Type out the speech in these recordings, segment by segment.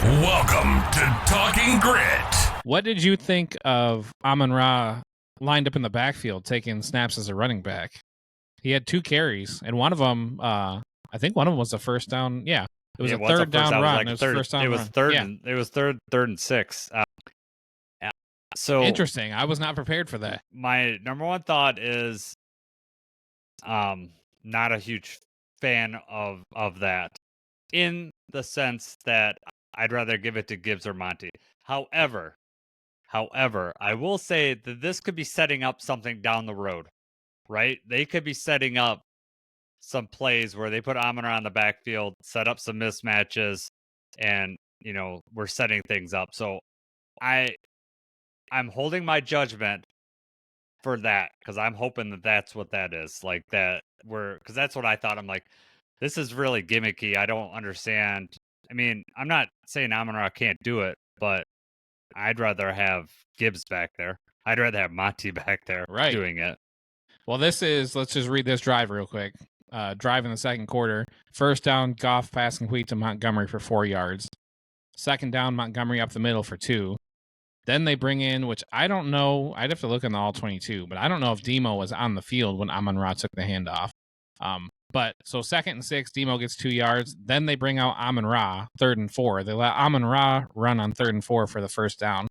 Welcome to Talking Grit. What did you think of Amon-Ra lined up in the backfield taking snaps as a running back? He had 2 carries, and one of them, I think one of them was a first down. Yeah, it was a third down run. Like it was first down. It was run. third. Yeah. It was third and 6. So interesting. I was not prepared for that. My number one thought is, not a huge fan of that, in the sense that I'd rather give it to Gibbs or Monty. However, I will say that this could be setting up something down the road, right? They could be setting up some plays where they put Amon-Ra on the backfield, set up some mismatches, and we're setting things up. So I'm holding my judgment for that, because I'm hoping that that's what that is, like that because that's what I thought. I'm like, this is really gimmicky. I don't understand. I mean, I'm not saying Amon-Ra can't do it, but I'd rather have Gibbs back there. I'd rather have Monty back there doing it. Well, let's just read this drive real quick. Drive in the second quarter. First down, Goff pass complete to Montgomery for 4 yards. Second down, Montgomery up the middle for 2. Then they bring in, which I don't know. I'd have to look in the all-22, but I don't know if Demo was on the field when Amon-Ra took the handoff. But so 2nd and 6, Demo gets 2 yards. Then they bring out Amon-Ra, 3rd and 4. They let Amon-Ra run on 3rd and 4 for the first down.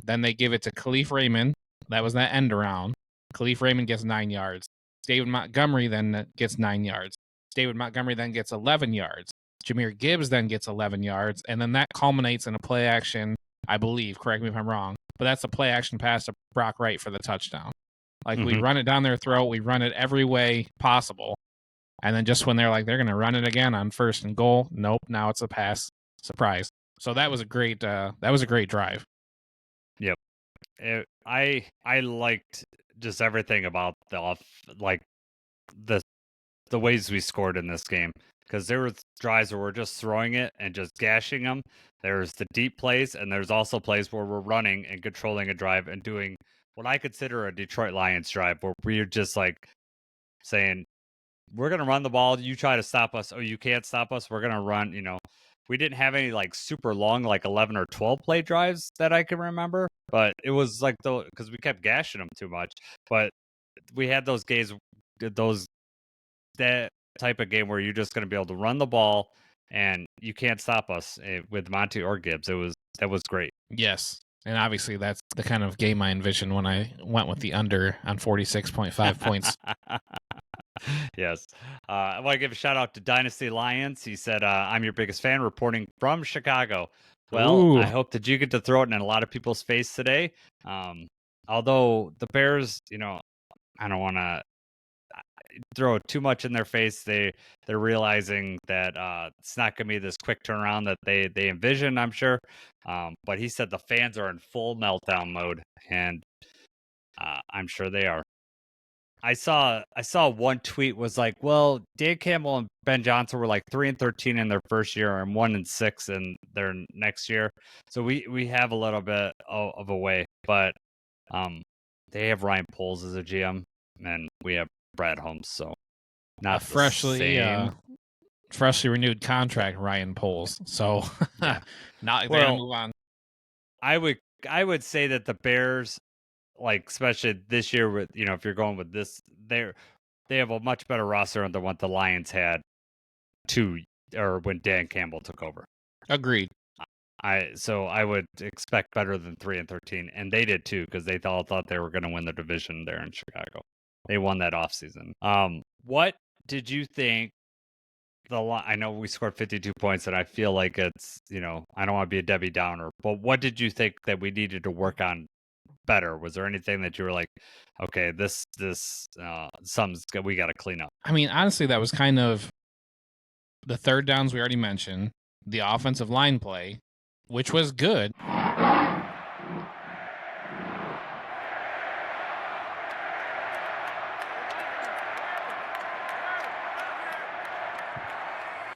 Then they give it to Khalif Raymond. That was that end around. Khalif Raymond gets 9 yards. David Montgomery then gets 9 yards. David Montgomery then gets 11 yards. Jahmyr Gibbs then gets 11 yards. And then that culminates in a play action, I believe, correct me if I'm wrong, but that's a play action pass to Brock Wright for the touchdown. Like, we run it down their throat. We run it every way possible. And then just when they're like, they're going to run it again on 1st and goal, nope, now it's a pass. Surprise. So that was a great drive. Yep. I liked just everything about the ways we scored in this game, because there were drives where we're just throwing it and just gashing them. There's the deep plays, and there's also plays where we're running and controlling a drive and doing what I consider a Detroit Lions drive, where we're just like saying, we're going to run the ball. You try to stop us. Oh, you can't stop us. We're going to run. We didn't have any like super long, like 11 or 12 play drives that I can remember, but it was like because we kept gashing them too much. But we had those games, that type of game where you're just going to be able to run the ball and you can't stop us with Monty or Gibbs. That was great. Yes. And obviously that's the kind of game I envisioned when I went with the under on 46.5 points. Yes. I want to give a shout out to Dynasty Lions. He said, I'm your biggest fan, reporting from Chicago. Well, ooh. I hope that you get to throw it in a lot of people's face today. Although the Bears, I don't want to throw too much in their face. They're realizing that it's not going to be this quick turnaround that they envision, I'm sure. But he said the fans are in full meltdown mode, and I'm sure they are. I saw one tweet was like, well, Dan Campbell and Ben Johnson were like 3-13 in their first year and 1-6 in their next year. So we have a little bit of a way, but they have Ryan Poles as a GM, and we have Brad Holmes. So not freshly renewed contract, Ryan Poles. So yeah. Not they're gonna move on. I would say that the Bears, like especially this year, with if you're going with this, they have a much better roster than what the Lions had when Dan Campbell took over. Agreed. So I would expect better than 3-13, and they did too, because they thought they were going to win the division there in Chicago. They won that offseason. What did you think? I know we scored 52 points, and I feel like it's I don't want to be a Debbie Downer, but what did you think that we needed to work on better? Was there anything that you were like, okay, this something's we got to clean up? I mean, honestly, that was kind of the third downs we already mentioned, the offensive line play, which was good.